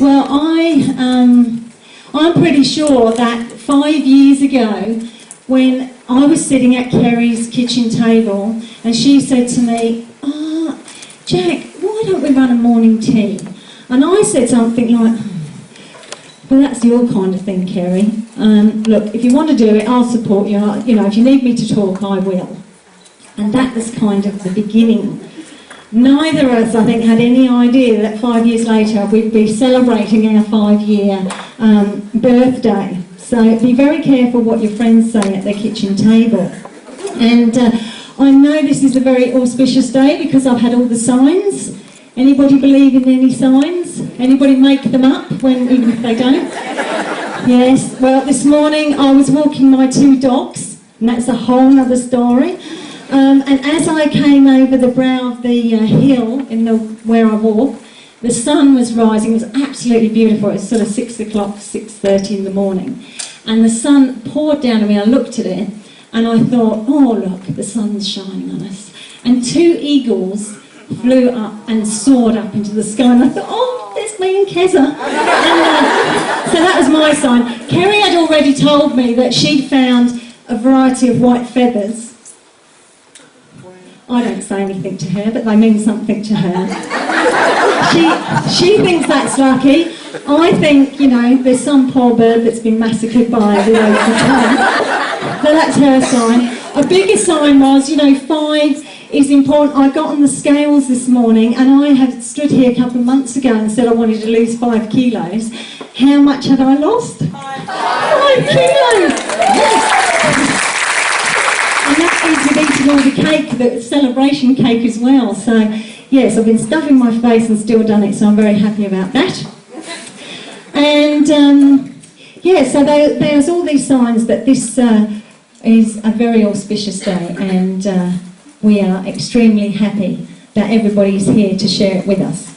Well, I'm pretty sure that 5 years ago, when I was sitting at Kerry's kitchen table, and she said to me, Jack, why don't we run a morning tea? And I said something like, well, that's your kind of thing, Kerry. Look, if you want to do it, I'll support you. You know, if you need me to talk, I will. And that was kind of the beginning. Neither of us, I think, had any idea that 5 years later we'd be celebrating our 5-year birthday. So be very careful what your friends say at their kitchen table. And I know this is a very auspicious day because I've had all the signs. Anybody believe in any signs? Anybody make them up, even if they don't? Yes, well, this morning I was walking my 2 dogs, and that's a whole other story. And as I came over the brow of the hill where I walk, the sun was rising. It was absolutely beautiful. It was sort of 6 o'clock, 6:30 in the morning. And the sun poured down on me. I looked at it and I thought, oh, look, the sun's shining on us. And 2 eagles flew up and soared up into the sky. And I thought, oh, there's me and Keza. So that was my sign. Kerry had already told me that she'd found a variety of white feathers. I don't say anything to her, but they mean something to her. She thinks that's lucky. I think, you know, there's some poor bird that's been massacred by the local town. So that's her sign. A bigger sign was, you know, 5 is important. I got on the scales this morning and I had stood here a couple of months ago and said I wanted to lose 5 kilos. How much had I lost? 5 kilos! Yes. And that means we've eaten all the cake, the celebration cake as well. So, yes, I've been stuffing my face and still done it, so I'm very happy about that. And, yeah, so there's all these signs that this is a very auspicious day, and we are extremely happy that everybody's here to share it with us.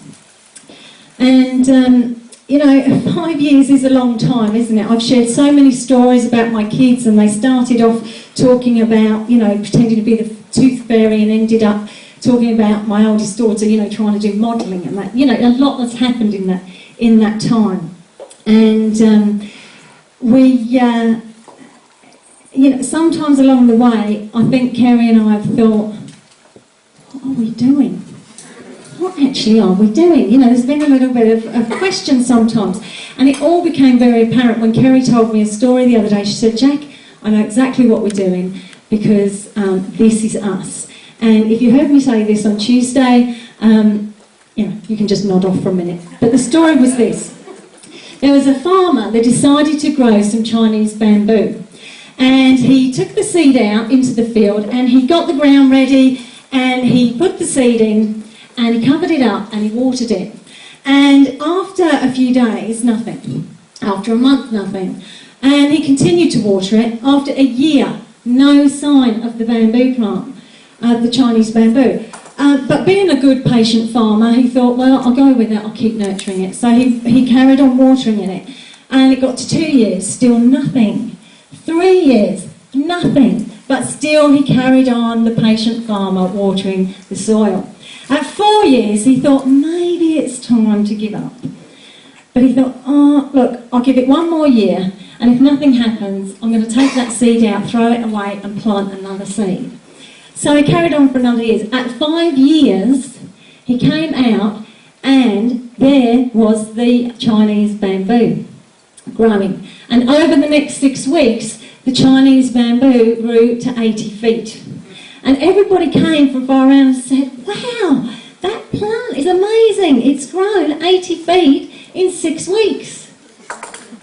And, you know, 5 years is a long time, isn't it? I've shared so many stories about my kids, and they started off talking about, you know, pretending to be the tooth fairy and ended up talking about my oldest daughter, you know, trying to do modelling and that. You know, a lot has happened in that time. And you know, sometimes along the way, I think Kerry and I have thought, what are we doing? What actually are we doing? You know, there's been a little bit of a question sometimes. And it all became very apparent when Kerry told me a story the other day. She said, Jack, I know exactly what we're doing because this is us. And if you heard me say this on Tuesday, you know, you can just nod off for a minute. But the story was this. There was a farmer that decided to grow some Chinese bamboo. And he took the seed out into the field and he got the ground ready and he put the seed in and he covered it up and he watered it. And after a few days, nothing. After a month, nothing. And he continued to water it. After a year, no sign of the bamboo plant, the Chinese bamboo. But being a good patient farmer, he thought, well, I'll go with it, I'll keep nurturing it. So he carried on watering it. And it got to 2 years, still nothing. 3 years, nothing. But still he carried on, the patient farmer, watering the soil. At 4 years, he thought, maybe it's time to give up. But he thought, oh, look, I'll give it 1 more year, and if nothing happens, I'm going to take that seed out, throw it away, and plant another seed. So he carried on for another year. At 5 years, he came out, and there was the Chinese bamboo growing. And over the next 6 weeks, the Chinese bamboo grew to 80 feet. And everybody came from far around and said, wow, that plant is amazing. It's grown 80 feet in 6 weeks.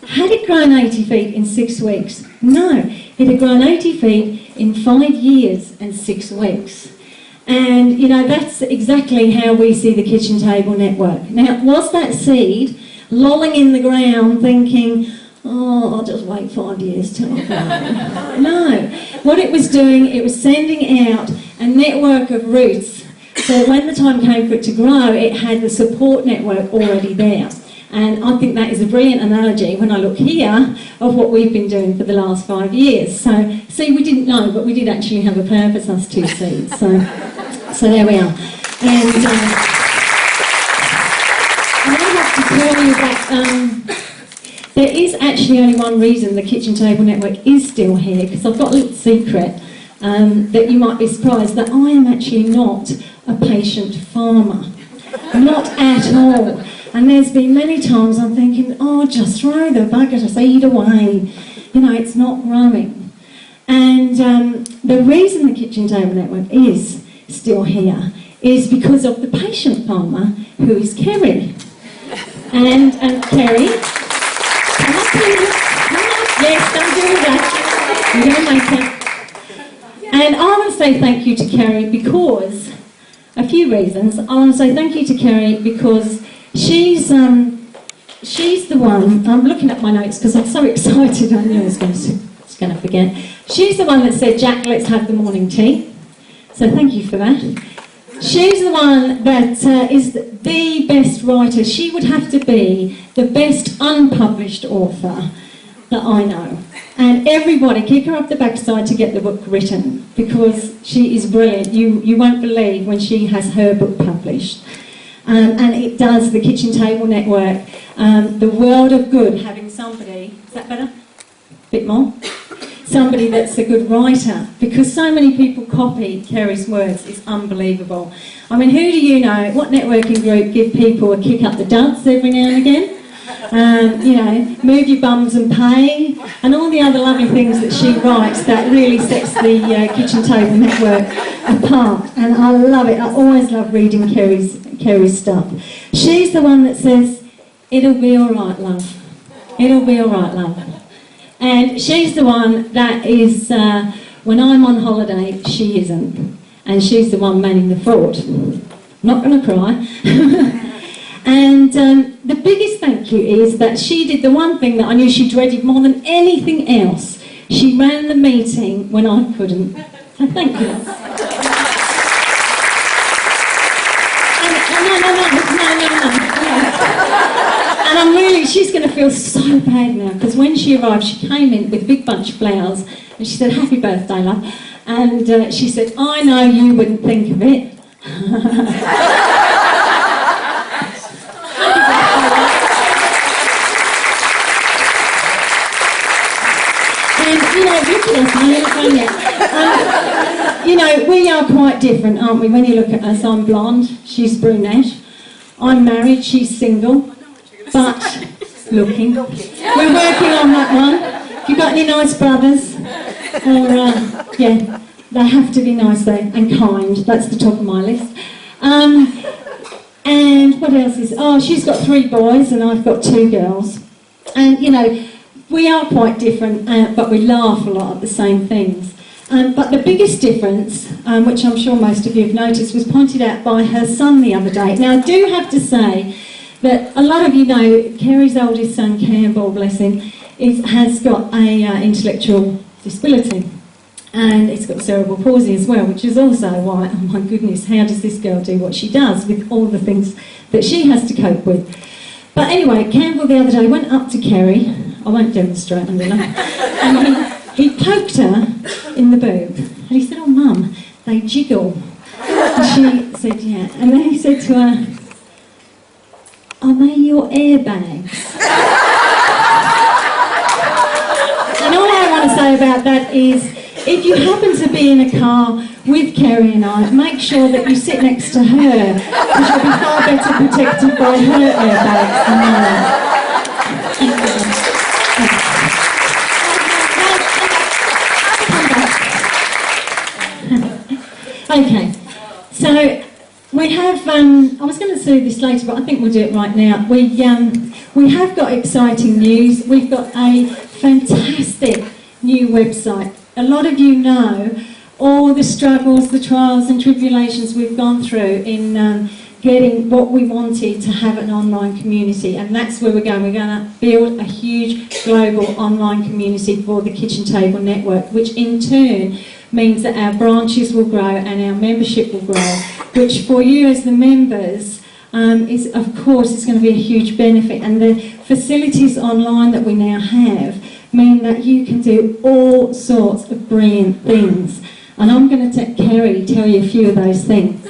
Had it grown 80 feet in 6 weeks? No, it had grown 80 feet in 5 years and 6 weeks. And, you know, that's exactly how we see the Kitchen Table Network. Now, was that seed lolling in the ground thinking, oh, I'll just wait 5 years till I grow? No. What it was doing, it was sending out a network of roots so that when the time came for it to grow, it had the support network already there. And I think that is a brilliant analogy when I look here of what we've been doing for the last 5 years. So, see, we didn't know, but we did actually have a purpose, us 2 seeds. So there we are. And I have to tell you that there is actually only one reason the Kitchen Table Network is still here, because I've got a little secret that you might be surprised that I am actually not a patient farmer. Not at all. And there's been many times I'm thinking, oh, just throw the bucket of seed away. You know, it's not growing. And the reason the Kitchen Table Network is still here is because of the patient farmer, who is Kerry. And Kerry, come up here. Come up. Yes, don't do that. You're going to make it. And I want to say thank you to Kerry because, a few reasons. I want to say thank you to Kerry because she's the one, I'm looking at my notes because I'm so excited, I knew I was going to forget. She's the one that said, Jack, let's have the morning tea. So thank you for that. She's the one that is the best writer. She would have to be the best unpublished author that I know. And everybody, kick her up the backside to get the book written because she is brilliant. You won't believe when she has her book published. And it does the Kitchen Table Network the world of good having somebody, is that better? A bit more? Somebody that's a good writer, because so many people copy Kerry's words. It's unbelievable. I mean, who do you know, what networking group give people a kick up the duds every now and again? You know, move your bums and pay, and all the other lovely things that she writes that really sets the Kitchen Table Network apart. And I love it. I always love reading Kerry's stuff. She's the one that says, it'll be all right, love. It'll be all right, love. And she's the one that is, when I'm on holiday, she isn't. And she's the one manning the fort. I'm not going to cry. And the biggest thank you is that she did the one thing that I knew she dreaded more than anything else. She ran the meeting when I couldn't. So thank you. And I'm really, she's going to feel so bad now, because when she arrived, she came in with a big bunch of flowers, and she said, happy birthday, love. And she said, I know you wouldn't think of it. And, you know, look at us, you know, we are quite different, aren't we? When you look at us, I'm blonde, she's brunette. I'm married, she's single, but looking. We're working on that one. If you've got any nice brothers, or, yeah, they have to be nice though, and kind. That's the top of my list. And what else is, oh, she's got 3 boys and I've got 2 girls. And, you know, we are quite different, but we laugh a lot at the same things. But the biggest difference, which I'm sure most of you have noticed, was pointed out by her son the other day. Now, I do have to say that a lot of you know Kerry's oldest son, Campbell, bless him, has got a intellectual disability. And he's got cerebral palsy as well, which is also why, oh my goodness, how does this girl do what she does with all the things that she has to cope with? But anyway, Campbell the other day went up to Kerry. I won't demonstrate, I'm gonna. And he poked her in the boob. And he said, oh, Mum, they jiggle. And she said, yeah. And then he said to her, are they your airbags? And all I want to say about that is, if you happen to be in a car with Kerry and I, make sure that you sit next to her, because you'll be far better protected by her airbags than mine. Okay, so we have, I was going to do this later, but I think we'll do it right now. We have got exciting news. We've got a fantastic new website. A lot of you know all the struggles, the trials and tribulations we've gone through in getting what we wanted to have an online community, and that's where we're going. We're going to build a huge global online community for the Kitchen Table Network, which in turn means that our branches will grow and our membership will grow, which for you as the members is, of course, is going to be a huge benefit. And the facilities online that we now have mean that you can do all sorts of brilliant things. And I'm going to let Kerry tell you a few of those things.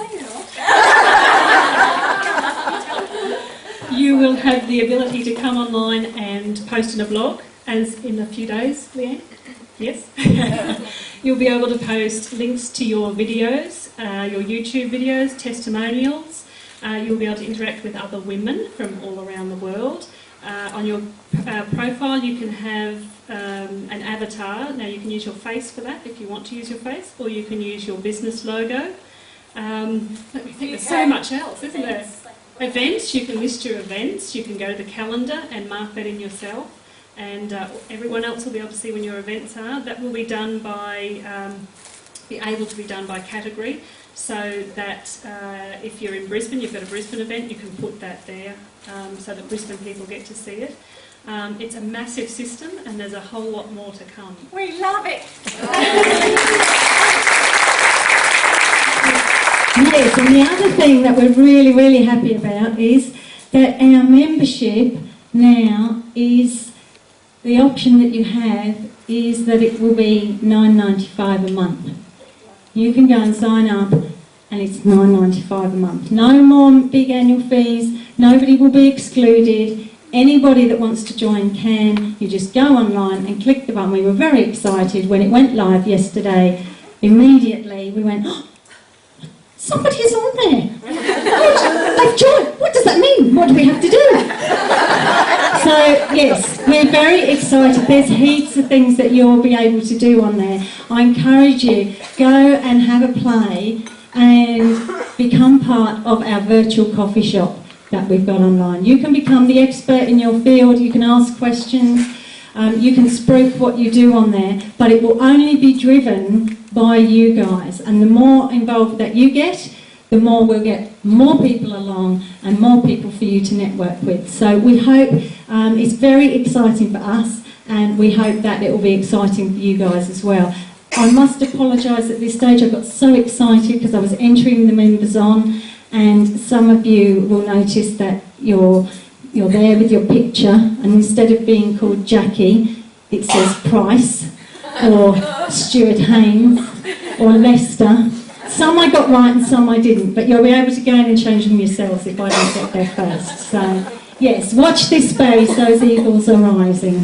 You will have the ability to come online and post in a blog, as in a few days, Leanne? Yes? You'll be able to post links to your videos, your YouTube videos, testimonials. You'll be able to interact with other women from all around the world. On your profile you can have an avatar. Now you can use your face for that if you want to use your face, or you can use your business logo. Let me think, there's so much else, isn't there? Events, you can list your events, you can go to the calendar and mark that in yourself, and everyone else will be able to see when your events are. That will be done by, be able to be done by category, so that if you're in Brisbane, you've got a Brisbane event, you can put that there so that Brisbane people get to see it. It's a massive system and there's a whole lot more to come. We love it! Yes, and the other thing that we're really, really happy about is that our membership now is, the option that you have is that it will be $9.95 a month. You can go and sign up and it's $9.95 a month. No more big annual fees, nobody will be excluded. Anybody that wants to join can. You just go online and click the button. We were very excited when it went live yesterday. Immediately we went, oh, somebody is on there. They've joined. What does that mean? What do we have to do? So, yes, we're very excited. There's heaps of things that you'll be able to do on there. I encourage you, go and have a play and become part of our virtual coffee shop that we've got online. You can become the expert in your field, you can ask questions, you can spruik what you do on there, but it will only be driven by you guys. And the more involved that you get, the more we'll get more people along and more people for you to network with. So we hope it's very exciting for us, and we hope that it will be exciting for you guys as well. I must apologise at this stage, I got so excited because I was entering the members on, and some of you will notice that you're there with your picture, and instead of being called Jackie, it says Price, or Stewart-Haynes, or Lester. Some I got right and some I didn't, but you'll be able to go in and change them yourselves if I don't get there first. So, yes, watch this space, those eagles are rising.